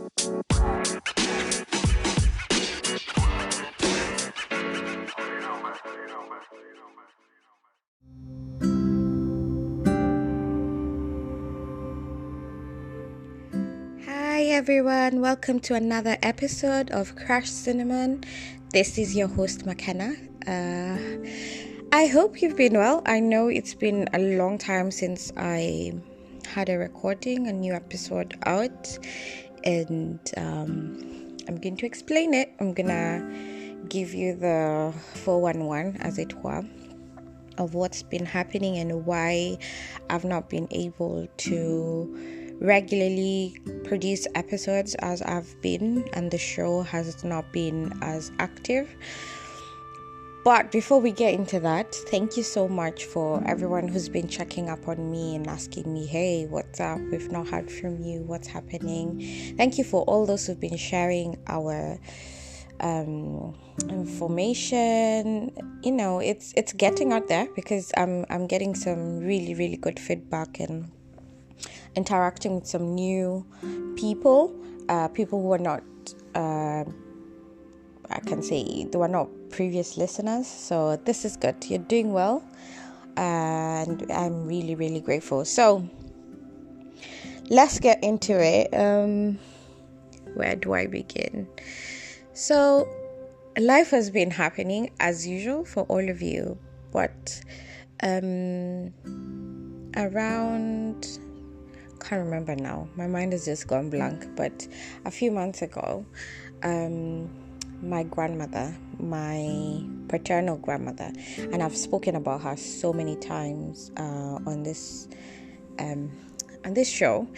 Hi everyone, welcome to another episode of Crash Cinnamon. This is your host McKenna. I hope you've been well. I know it's been a long time since I had a new episode out, and I'm going to explain it. I'm gonna give you the 411, as it were, of what's been happening and why I've not been able to regularly produce episodes as I've been, and the show has not been as active. But before we get into that, thank you so much for everyone who's been checking up on me and asking me, hey, what's up? We've not heard from you. What's happening? Thank you for all those who've been sharing our information. You know, it's getting out there because I'm getting some really, really good feedback and interacting with some new people who are not I can say they were not previous listeners. So this is good. You're doing well, and I'm really, really grateful. So let's get into it. Where do I begin? So life has been happening as usual for all of you, but around, can't remember now, my mind has just gone blank, but a few months ago, my grandmother, my paternal grandmother, and I've spoken about her so many times on this show.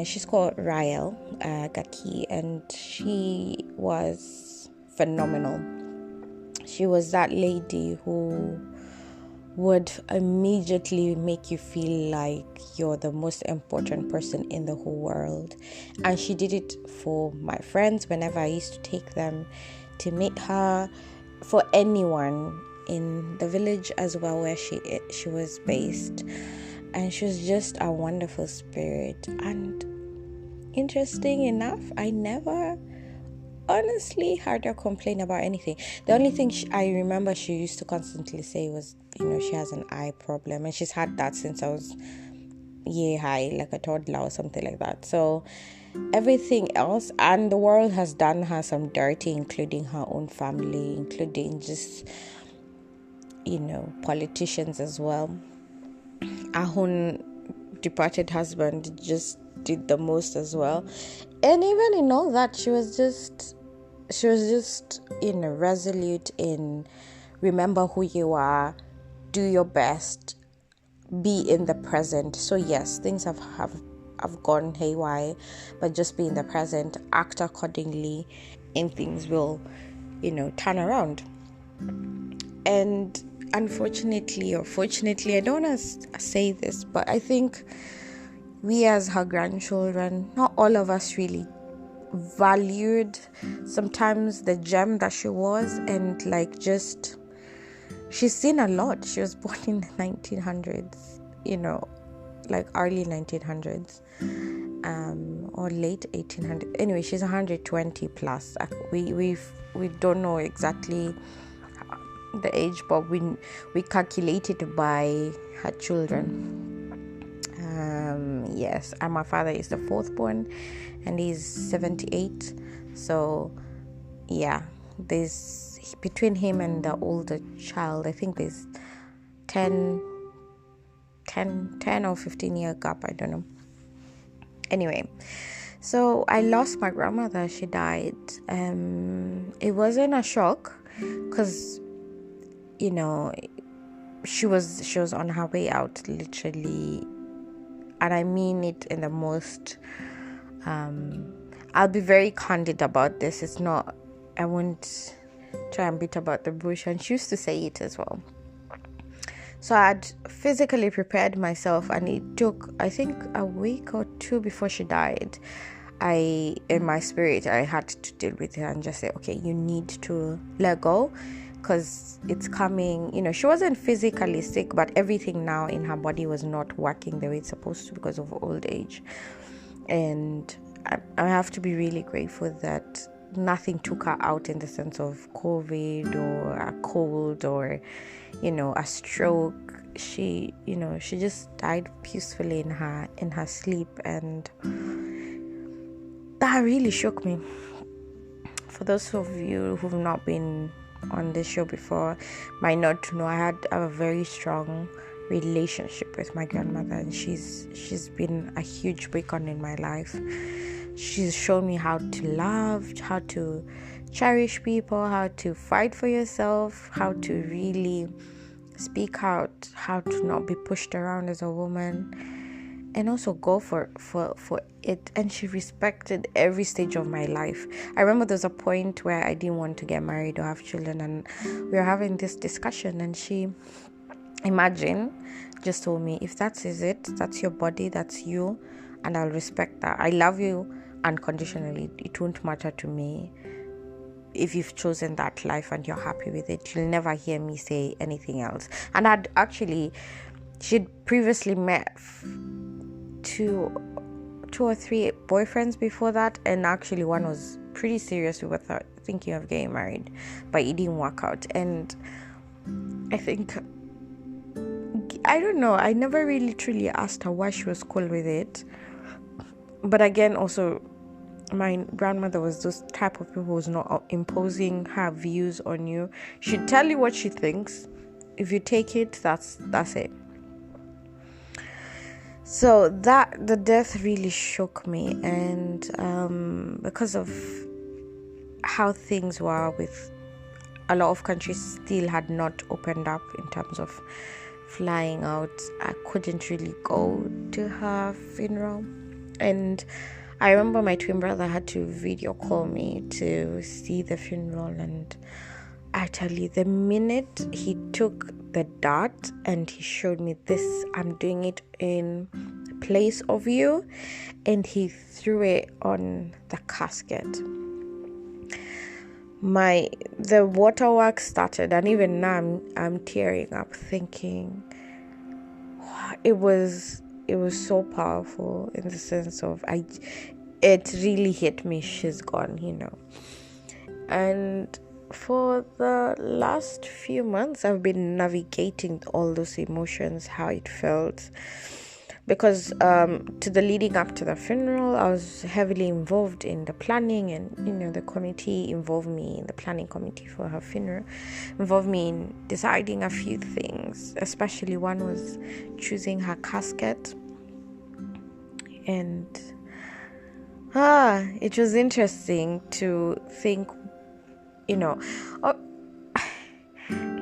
She's called Rael Gaki, and she was phenomenal. She was that lady who would immediately make you feel like you're the most important person in the whole world. And she did it for my friends whenever I used to take them to meet her, for anyone in the village as well where she was based. And she was just a wonderful spirit. And interesting enough, I never honestly heard her complain about anything. The only thing I remember she used to constantly say was, she has an eye problem, and she's had that since I was high, like a toddler or something like that. So everything else, and the world has done her some dirty, including her own family, including just politicians as well. Her own departed husband just did the most as well. And even in all that, she was just resolute in remember who you are, do your best, be in the present. So yes, things have gone haywire, but just be in the present, act accordingly, and things will turn around. And unfortunately or fortunately, I don't want to say this, but I think we as her grandchildren, not all of us really valued sometimes the gem that she was, and she's seen a lot. She was born in the 1900s, like early 1900s, or late 1800s. Anyway, she's 120 plus. We don't know exactly the age, but we calculated by her children. Yes, and my father is the fourth born, and he's 78. So yeah, there's between him and the older child, I think there's 10 or 15 year gap, I don't know. Anyway, so I lost my grandmother. She died. It wasn't a shock because she was on her way out, literally, and I mean it in the most I'll be very candid about this. It's not, I won't try and beat about the bush, and she used to say it as well. So I had physically prepared myself, and it took, I think, a week or two before she died. In my spirit, I had to deal with her and just say, okay, you need to let go, because it's coming. She wasn't physically sick, but everything now in her body was not working the way it's supposed to because of old age. And I have to be really grateful that nothing took her out in the sense of COVID or a cold or, a stroke. She just died peacefully in her sleep, and that really shook me. For those of you who've not been on this show before, might not know, I had a very strong relationship with my grandmother, and she's been a huge beacon in my life. She's shown me how to love, how to cherish people, how to fight for yourself, how to really speak out, how to not be pushed around as a woman, and also go for it. And she respected every stage of my life. I remember there was a point where I didn't want to get married or have children, and we were having this discussion, and she, just told me, if that is it, that's your body, that's you, and I'll respect that. I love you unconditionally. It won't matter to me if you've chosen that life and you're happy with it. You'll never hear me say anything else. And she'd previously met two or three boyfriends before that, and actually one was pretty serious. We were thinking of getting married, but it didn't work out. And I don't know, I never really truly asked her why she was cool with it. But again, also, my grandmother was those type of people who's not imposing her views on you. She'd tell you what she thinks. If you take it, that's it. So the death really shook me, and because of how things were, with a lot of countries still had not opened up in terms of flying out, I couldn't really go to her funeral. And I remember my twin brother had to video call me to see the funeral, and I tell you, the minute he took the dart and he showed me this, I'm doing it in place of you, and he threw it on the casket, the waterworks started, and even now I'm tearing up thinking, it was so powerful, in the sense of it really hit me. She's gone, and for the last few months I've been navigating all those emotions, how it felt, because to the leading up to the funeral, I was heavily involved in the planning, and the committee involved me in the planning committee for her funeral, involved me in deciding a few things, especially one was choosing her casket. And it was interesting to think,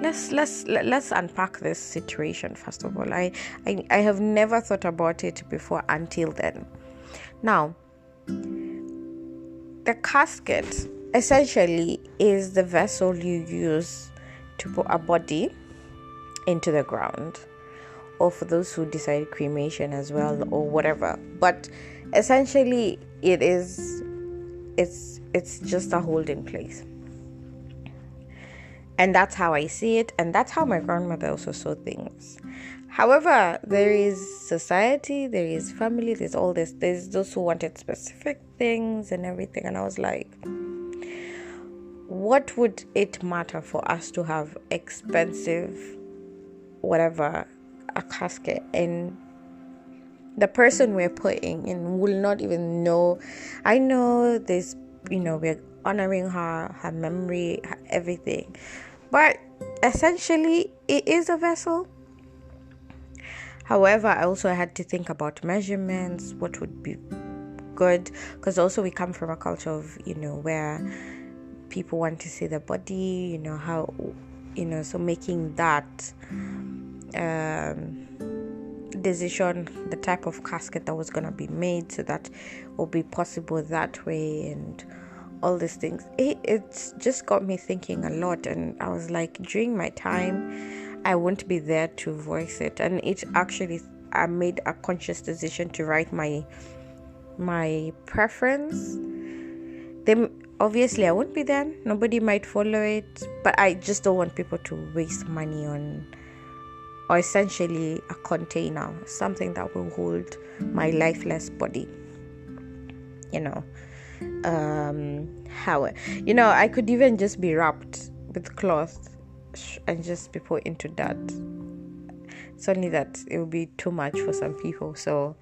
let's unpack this situation first of all. I have never thought about it before until then. Now, the casket essentially is the vessel you use to put a body into the ground, or for those who decide cremation as well, or whatever. But essentially it's just a holding place. And that's how I see it, and that's how my grandmother also saw things. However, there is society, there is family, there's all this. There's those who wanted specific things and everything. And I was like, what would it matter for us to have expensive, whatever, a casket, and the person we're putting in will not even know? I know this, we're honoring her memory, her everything. But essentially, it is a vessel. However, I also had to think about measurements, what would be good, because also we come from a culture of, where people want to see the body, how, so making that decision, the type of casket that was going to be made, so that will be possible that way, and all these things, it's just got me thinking a lot. And I was like, during my time, I won't be there to voice it. And it actually, I made a conscious decision to write my preference. Then obviously I won't be there, nobody might follow it, but I just don't want people to waste money on, or essentially a container, something that will hold my lifeless body. you know, how, I could even just be wrapped with cloth and just be put into that. It's only that it will be too much for some people, so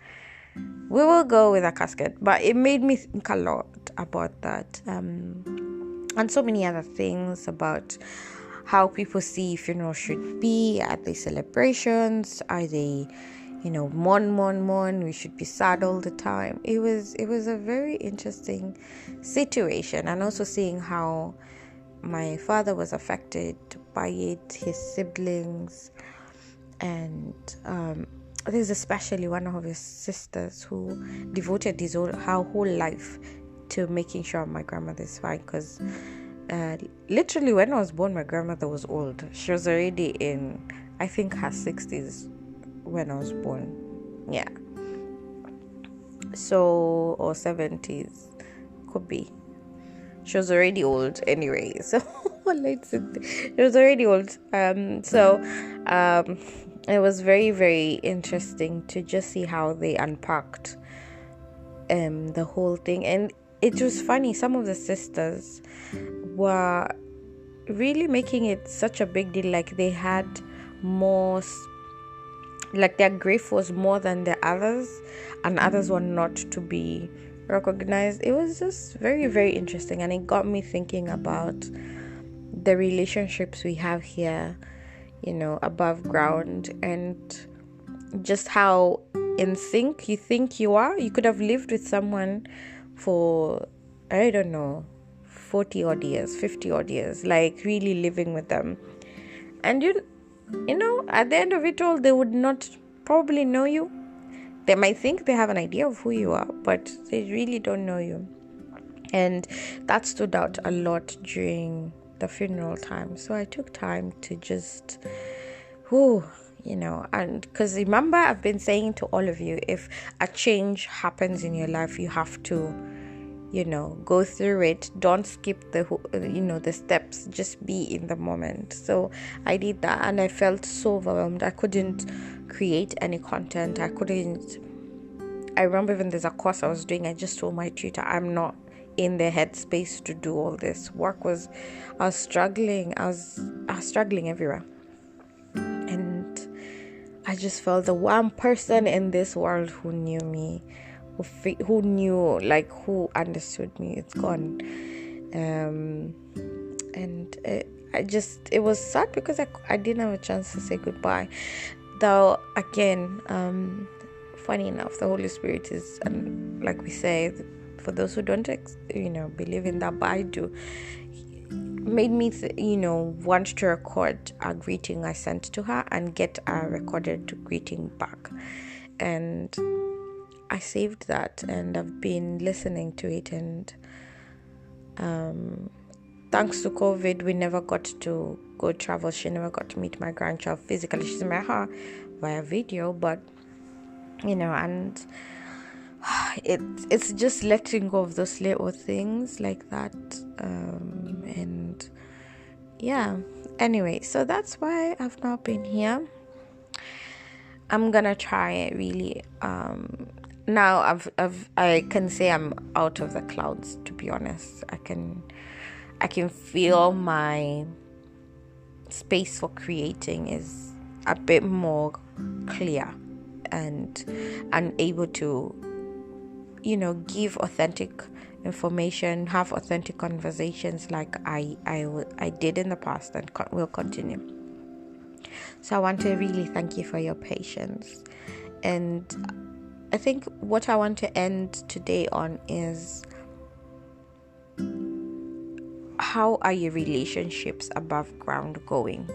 we will go with a casket. But it made me think a lot about that, and so many other things about how people see funerals should be. Are they celebrations? Are they, mourn? We should be sad all the time. It was a very interesting situation, and also seeing how my father was affected by it, his siblings, and there's especially one of his sisters who devoted her whole life to making sure my grandmother's fine, because literally when I was born, my grandmother was old. She was already in, I think, her 60s when I was born. Yeah. So, or 70s, could be. She was already old anyway. So, she was already old. It was very, very interesting to just see how they unpacked the whole thing. And it was funny. Some of the sisters were really making it such a big deal. Like they had more, like their grief was more than the others, and others were not to be recognized. It was just very, very interesting, and it got me thinking about the relationships we have here, above ground, and just how in sync you think you are. You could have lived with someone for, I don't know, 40 odd years, 50 odd years, like really living with them, and at the end of it all, they would not probably know you. They might think they have an idea of who you are, but they really don't know you. And that stood out a lot during the funeral time. So I took time to just, and because remember, I've been saying to all of you, if a change happens in your life, you have to, go through it. Don't skip the steps. Just be in the moment. So I did that, and I felt so overwhelmed. I couldn't create any content. I remember even there's a course I was doing. I just told my tutor, I'm not in the headspace to do all this. I was struggling. I was struggling everywhere. And I just felt the one person in this world who knew me, who knew, like, who understood me, it's gone. And it was sad because I didn't have a chance to say goodbye. Though, again, funny enough, the Holy Spirit is, like we say, for those who don't, believe in that, but I do, made me, want to record a greeting I sent to her and get a recorded greeting back. And I saved that, and I've been listening to it. And thanks to COVID, we never got to go travel. She never got to meet my grandchild physically. She's met her via video, but and it's just letting go of those little things like that. And yeah, anyway, so that's why I've not been here. I'm gonna try it really. Now I can say I'm out of the clouds, to be honest. I can feel my space for creating is a bit more clear, and able to give authentic information, have authentic conversations like I did in the past, and will continue. So I want to really thank you for your patience. And I think what I want to end today on is, how are your relationships above ground going?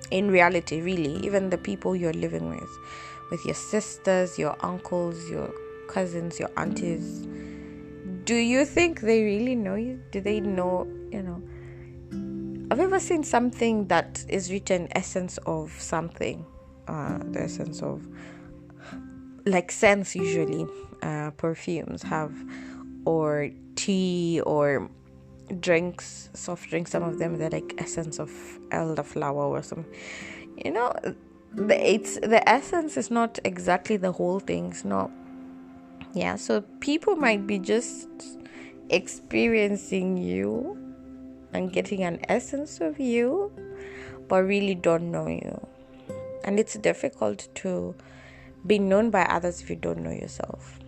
In reality, really, even the people you're living with your sisters, your uncles, your cousins, your aunties, do you think they really know you? Do they know, Have you ever seen something that is written essence of something? The essence of, like scents usually, perfumes have, or tea, or drinks, soft drinks, some of them, they're like essence of elderflower or something. The essence is not exactly the whole thing. It's not Yeah, so people might be just experiencing you and getting an essence of you, but really don't know you. And it's difficult to be known by others if you don't know yourself.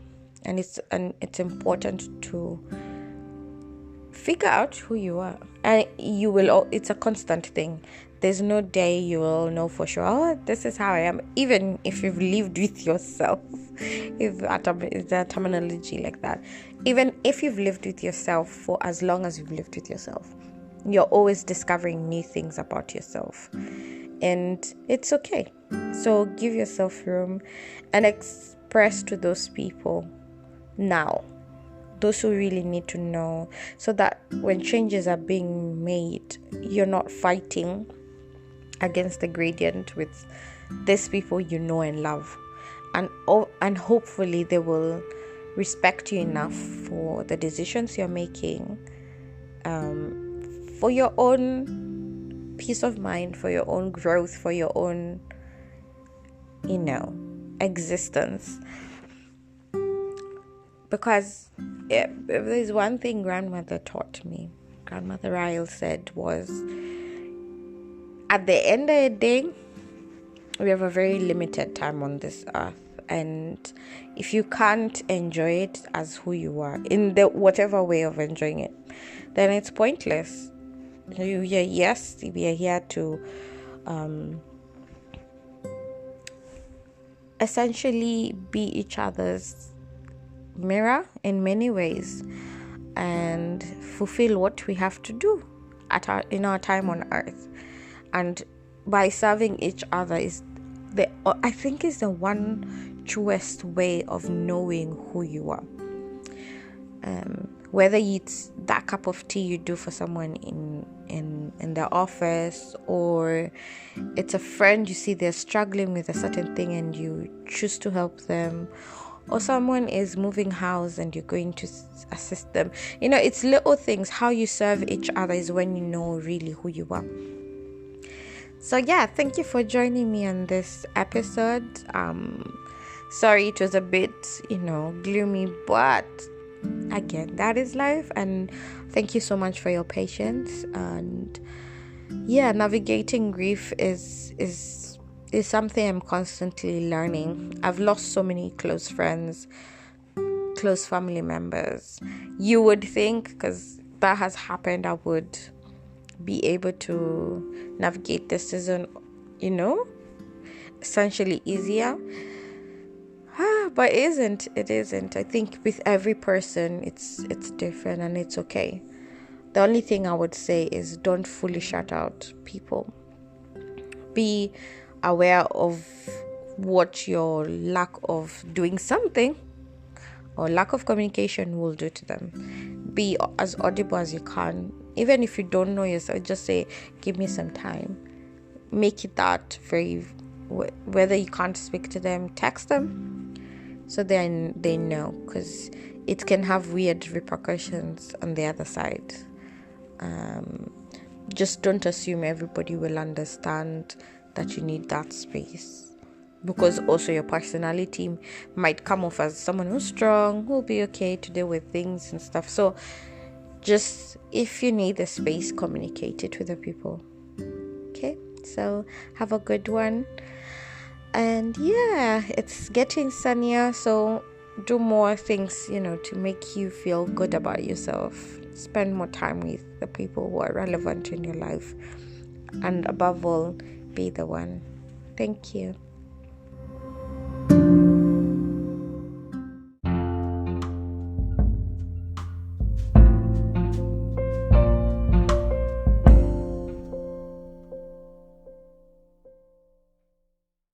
And it's important to figure out who you are. And you will, it's a constant thing. There's no day you will know for sure, oh, this is how I am. Even if you've lived with yourself, if the terminology like that. Even if you've lived with yourself for as long as you've lived with yourself, you're always discovering new things about yourself. And it's okay. So give yourself room and express to those people now, those who really need to know, so that when changes are being made, you're not fighting against the gradient with these people you know and love. And hopefully they will respect you enough for the decisions you're making, for your own peace of mind, for your own growth, for your own, existence. Because if there's one thing grandmother taught me, grandmother Ryle said, was at the end of the day, we have a very limited time on this earth. And if you can't enjoy it as who you are, in the whatever way of enjoying it, then it's pointless. Yes, we are here to essentially be each other's mirror in many ways and fulfill what we have to do in our time on earth. And by serving each other is I think is the one truest way of knowing who you are. Whether it's that cup of tea you do for someone in the office, or it's a friend you see they're struggling with a certain thing and you choose to help them, or someone is moving house and you're going to assist them. It's little things. How you serve each other is when you know really who you are. So yeah, thank you for joining me on this episode. Sorry it was a bit, gloomy, but again, that is life. And thank you so much for your patience. And yeah, navigating grief is something I'm constantly learning. I've lost so many close friends, close family members. You would think, because that has happened, I would be able to navigate this season, essentially easier. But it isn't. I think with every person, it's different, and it's okay. The only thing I would say is don't fully shut out people. Be aware of what your lack of doing something or lack of communication will do to them. Be as audible as you can. Even if you don't know yourself, just say, give me some time. Make it that very, whether you can't speak to them, text them, so then they know, because it can have weird repercussions on the other side. Just don't assume everybody will understand that you need that space, because also your personality might come off as someone who's strong, who'll be okay to deal with things and stuff. So just, if you need the space, communicate it with the people. Okay, so have a good one. And yeah, it's getting sunnier, so do more things, to make you feel good about yourself. Spend more time with the people who are relevant in your life, and above all, be the one. Thank you.